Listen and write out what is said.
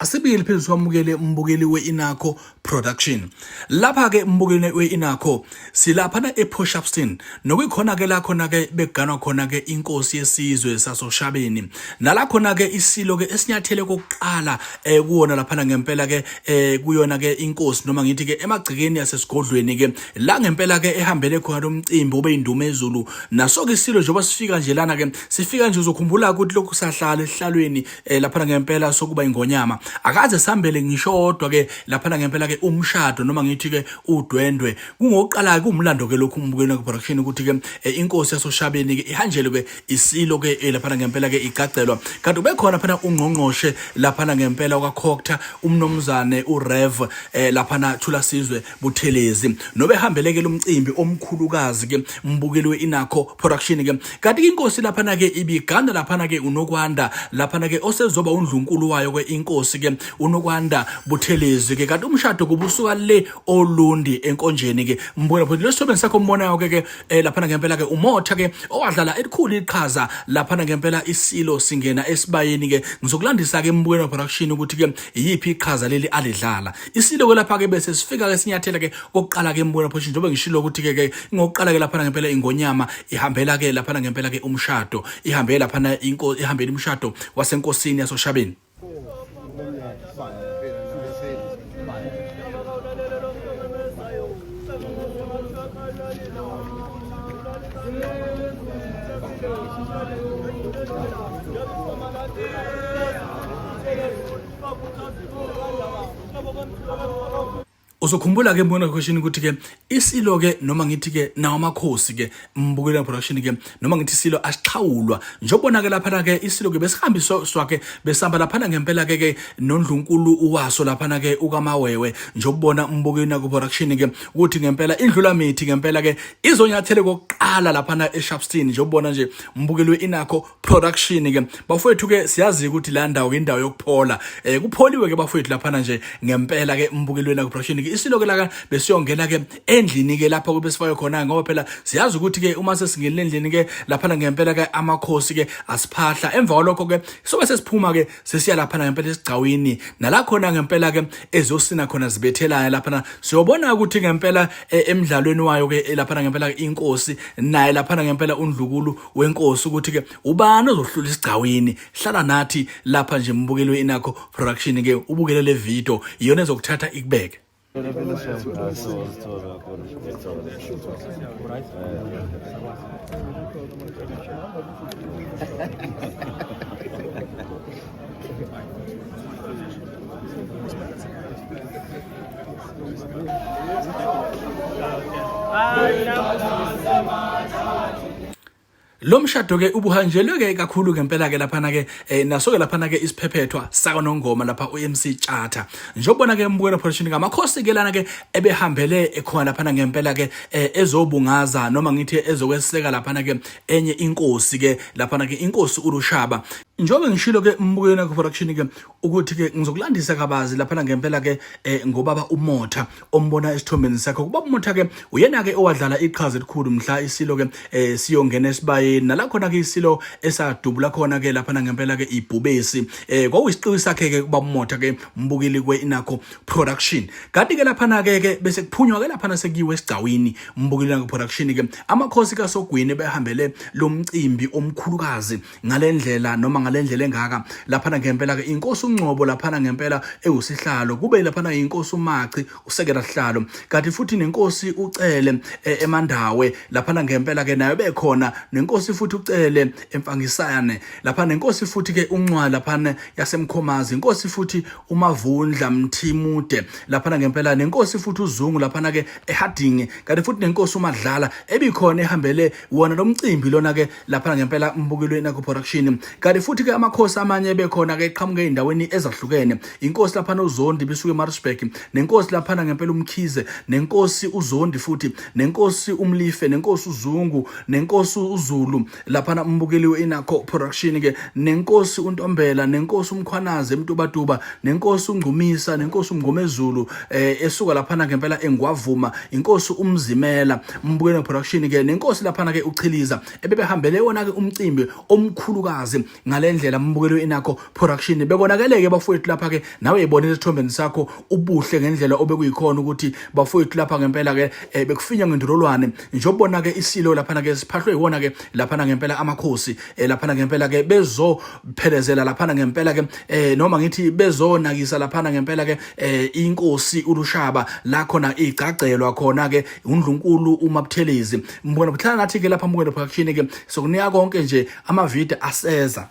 Asibili phezulu kwamukele mbukeli we-Inakho Production. Lapha ke mbukeli we-Inakho silaphana ePortshepstone nokukhona ke la khona ke beganwa khona ke inkosi yesizwe sasoShabeni. Nala khona ke isilo ke esinyathele kokuqala kuwona laphana ngempela ke kuyona ke inkosi noma ngithi ke emagcikeni yasesigodlweni ke la ngempela ke ehambele khona umcimbi obe indumo ezulu. Naso ke isilo njengoba sifika nje lana ke sifika nje uzokhumbula ukuthi lokhu sahlala esihlalweni laphana ngempela sokuba ingonyama. Akaze sambele ngishodwa ke laphana ngempela ke umshado noma ngithi ke udwendwe kungoqala ke umlando ke lokhu umbukeni production ukuthi ke inkosi yasoShabeni ke ihanjele ke isilo ke laphana ngempela ke igagcelwa kanti ube khona phana ungqongqoshe laphana ngempela kwaKhokta umnomzane uRev laphana Thula Sizwe Buthelezi nobe hambeleke lumcimbi omkhulukazi ke mbukeli we-Inakho Production ke kanti inkosi laphana ke ibiganda laphana ke uNokwanda laphana ke osezoba uNdlunkulu wayo ke inkosi ke uNokwanda Buthelezi ke kanti umshado kubusuka le oLundi enkonjeni ke mbona phela lesobe sakho umbonayo ke laphana ngempela ke umotha ke owadlala elikhulu iqhaza laphana ngempela isilo singena esibayeni ke ngizokulandisa ke mbukeni production ukuthi ke yipi iqhaza leli alidlala isilo ke lapha ke bese sifika ke sinyathela ke oqala ke mbukeni production njengoba ngishilo ukuthi ke ngokuqala ke laphana ngempela ingonyama ihambela ke laphana ngempela ke umshado ihambela laphana inkosi ihambela umshado wasenkosini yasoShabeni. Uzokhumbula ke mbona question ukuthi ke isilo ke noma ngithi ke nawo amakhosi ke mbukela production ke noma ngithi isilo asiqhawulwa njobona ke lapha ke isilo ke besihambiswa swake besamba lapha ngempela ke noNdlunkulu uwaso lapha ke ukaMawewe njobona mbukeni ku production ke ukuthi ngempela indlula mithi ngempela ke izonyathele kokuqala lapha eSharpstein njobona nje mbukeli we-Inakho Production ke bafowethu ke siyazi ukuthi la ndawo indawo yokuphola kupholiwe ke bafowethu lapha nje ngempela ke mbukeli we-Inakho Production ke isilo ke la besiyongena ke endlini ke lapha kube sifayo khona ngoba phela siyazi ukuthi ke uma sesingena endlini ke lapha ngempela ke amakhosi ke asiphahla emva kwalokho ke sobe sesiphuma ke sesiya lapha ngempela esigcawini nala khona ngempela ke ezosina khona zibethelayo lapha siyobona ukuthi ngempela emidlalweni wayo ke lapha ngempela inkosi naye lapha ngempela uNdlunkulu wenkosi ukuthi ke ubani ozohlula isigcawini hlala nathi lapha nje mbukeli we-Inakho Production ke ubukele le video iyona ezokuthatha ikubeke. Lo mshado ke ubuhanjelwe ke kakhulu ngempela ke lapha ke naso ke lapha ke isiphephethwa saka Nongoma lapha uMC Tjatha njobona ke mbukela production ngamakhosi ke lana ke ebehambele ekhona lapha ngempela ke ezobungaza noma ngithi ezokweseka lapha ke enye inkosi ke lapha ke inkosi uRushaba njobe ngishilo ke mbukela ku production ke ukuthi ke ngizokulandisa kabazi lapha ngempela ke ngobaba uMotha ombona esithombeni sakhe kubaba uMotha ke uyena ke owadlala iqhaza elikhulu mhla isilo ke siyongena esibaye nala khona ke isilo esadubula khona ke lapha ngempela ke ibhubesi kwakuyisiqiwi sakhe ke kubaba uMotha ke mbukeli we-Inakho Production kanti ke lapha ke bese kuphunywa ke lapha sekuyiwe esigcawini mbukeli we production ke amakhosi kaSogwini behambele lo mcimbi omkhulukazi ngalendlela noma ngalendlela engaka lapha ngempela ke inkosi uNgcobo lapha ngempela ewusihlalo kube lapha inkosi uMachi usekela sihlalo kanti futhi nenkosi uCele eMandawe lapha ngempela ke nayo bekhona nenkosi futhi uCele eMfangisane lapha nenkosi futhi ke uNcwa lapha yaseMkhomazi inkosi futhi uMavundla Mthimude lapha ngempela nenkosi futhi uZungu lapha ke eHadingi kanti futhi nenkosi uMadlala ebikhona ehambele wona lo mcimbi lona ke lapha ngempela mbukeli we-Inakho Production kanti futhi ke amakhosi amanye bekhona ke eqhamuke endaweni ezahlukene inkosi lapha uZondi bisuke eMaritzburg nenkosi lapha ngempela uMkhize nenkosi uZondi futhi nenkosi uMlife nenkosi uZungu nenkosi uZulu lapha mbukeli we-Inakho Production ke nenkosi uNtombela nenkosi uMkhwanazi eMtubatuba nenkosi uNgcumisa nenkosi uMngomezulu esuka lapha ngempela eNgwavuma inkosi uMzimela mbukeli Production ke nenkosi lapha ke uChiliza ebebehambele wona ke umcimbi omkhulukazi ngale ngalendlela mbukelo inakho production bekonakeleke bafowethu lapha ke nawe yibonile esithombeni sakho ubuhle ngendlela obekuyikhona ukuthi bafowethu lapha ngempela ke bekufinya ngendololwane njobona ke isilo lapha ke siphahlwe yiwona ke lapha ngempela amakhosi lapha ngempela ke bezophelezela lapha ngempela ke noma ngithi bezonakisa lapha ngempela ke inkosi uLushaba la khona igcagelwa khona ke uNdlunkulu uMabuthelezi mbona buhlala nathi ke lapha mbukelo production ke sokunika konke nje ama video aseza